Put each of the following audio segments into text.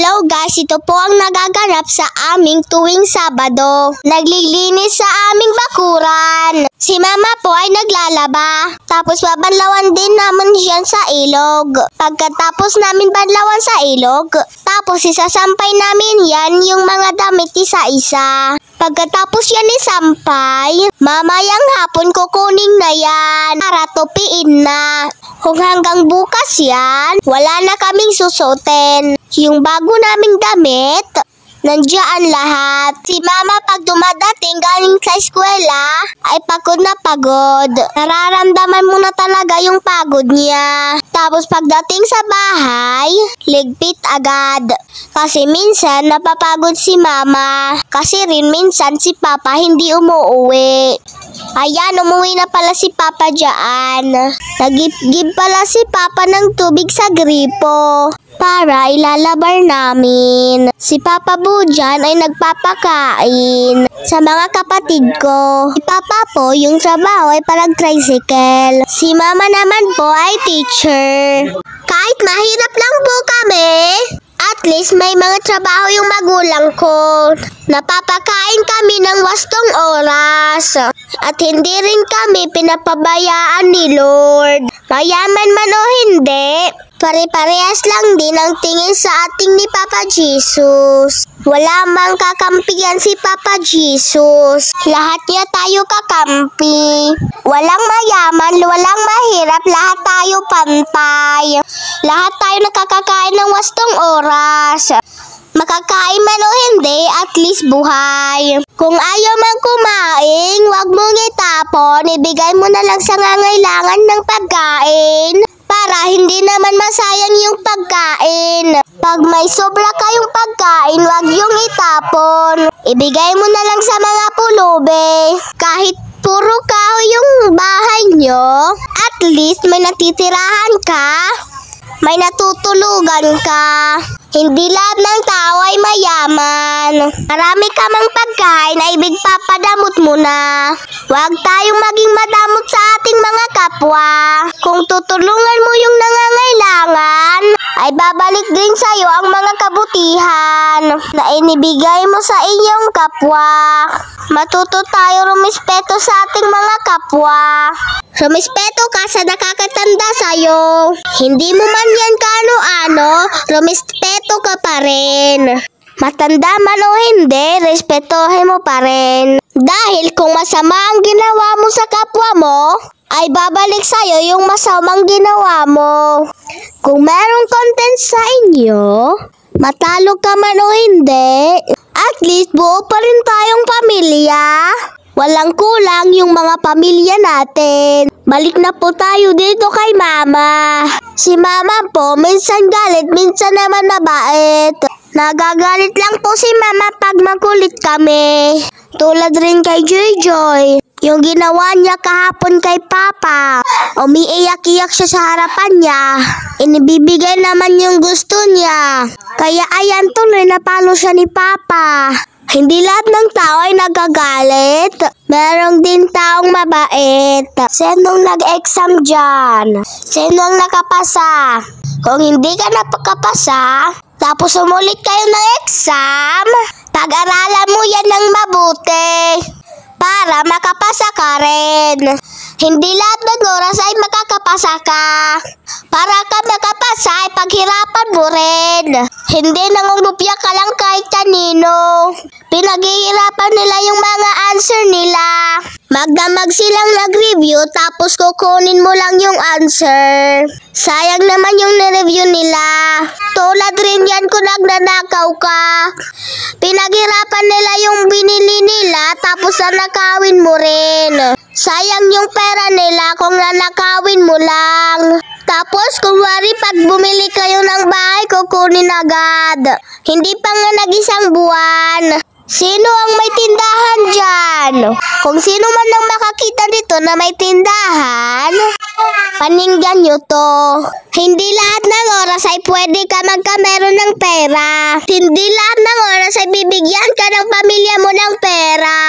Hello guys, ito po ang nagaganap sa aming tuwing Sabado. Naglilinis sa aming bakuran. Si mama po ay naglalaba. Tapos babanlawan din namin yan sa ilog. Pagkatapos namin banlawan sa ilog, tapos isasampay namin yan yung mga damit isa-isa. Pagkatapos yan isampay, mamayang hapon kukunin na yan para tupiin na. Kung hanggang bukas yan, wala na kaming susuotin. Yung bago naming damit, nandiyan lahat. Si mama pag dumadating galing sa eskwela, ay pagod na pagod. Nararamdaman mo na talaga yung pagod niya. Tapos pagdating sa bahay, ligpit agad. Kasi minsan napapagod si mama. Kasi rin minsan si papa hindi umuwi. Ayan, umuwi na pala si papa dyan. Nag-give pala si papa ng tubig sa gripo para ilalabar namin. Si Papa Bu dyan ay nagpapakain sa mga kapatid ko. Si Papa po, yung trabaho ay parang tricycle. Si Mama naman po ay teacher. Kahit mahirap lang po kami, at least may mga trabaho yung magulang ko. Napapakain kami ng wastong oras. At hindi rin kami pinapabayaan ni Lord. Mayaman man o hindi, pare-parehas lang din ang tingin sa ating ni Papa Jesus. Wala mang kakampihan si Papa Jesus. Lahat niya tayo kakampi. Walang mayaman, walang mahirap, lahat tayo pantay. Lahat tayo nakakakain ng wastong oras. Makakain man o hindi, at least buhay. Kung ayaw man kumain, wag mong itapon. Ibigay mo na lang sa ngangailangan ng pagkain para hindi naman masayang yung pagkain. Pag may sobra kayong pagkain, wag yung itapon. Ibigay mo na lang sa mga pulubi. Kahit puro kahoy yung bahay nyo, at least may natitirahan ka. May natutulugan ka. Hindi lahat ng tao ay mayaman. Marami ka mang pagkain ay bigpapadamot mo na. Huwag tayong maging madamot sa ating mga kapwa. Kung tutulungan mo yung nangangailangan, ay babalik din sa'yo ang mga kabutihan na inibigay mo sa inyong kapwa. Matuto tayo rumispeto sa ating mga kapwa. Rumispeto ka sa nakakatanda sa'yo. Hindi mo man yan kaano-ano, rumispeto ka pa rin. Matanda man o hindi, respetohin mo pa rin. Dahil kung masama ang ginawa mo sa kapwa mo, ay babalik sa'yo yung masamang ginawa mo. Kung merong content sa inyo, matalo ka man o hindi, at least buo pa rin tayong pamilya. Walang kulang yung mga pamilya natin. Balik na po tayo dito kay mama. Si mama po, minsan galit, minsan naman mabait. Nagagalit lang po si mama pag makulit kami. Tulad rin kay Joy. Yung ginawa niya kahapon kay Papa. Umiiyak-iyak siya sa harapan niya. Inibibigay naman yung gusto niya. Kaya ayan, tuloy napalo siya ni Papa. Hindi lahat ng tao ay nagagalit. Merong din taong mabait. Sinong nag-exam dyan? Sinong nakapasa? Kung hindi ka nakapasa, tapos umulit kayo ng exam, pag-aralan mo yan ng mabuti para makapasa ka rin. Hindi lahat ng oras ay makakapasa ka. Para ka makapasa ay paghirapan mo rin. Hindi nangungupya ka lang kahit kanino. Pinaghihirapan nila yung mga answer nila. Magdamag silang nag-review tapos kukunin mo lang yung answer. Sayang naman yung nireview nila. Tulad rin yan kung nagnanakaw ka. Pinaghirapan nila yung binili nila tapos nanakawin mo rin. Sayang yung pera nila kung nanakawin mo lang. Tapos kung wari pag bumili kayo ng bahay, kukunin agad. Hindi pa nga nag-isang buwan. Sino ang may tindahan dyan? Kung sino man ang makakita dito na may tindahan, paninggan nyo to. Hindi lahat ng oras ay pwede ka magkameron ng pera. Hindi lahat ng oras ay bibigyan ka ng pamilya mo ng pera.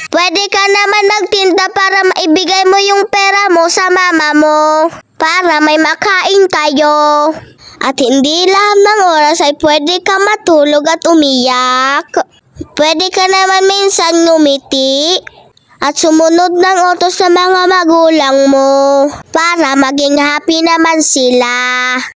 Pwede ka naman nagtinda para maibigay mo yung pera mo sa mama mo. Para may makain kayo. At hindi lahat ng oras ay pwede ka matulog at umiyak. Pwede ka naman minsan ngumiti at sumunod ng utos sa mga magulang mo para maging happy naman sila.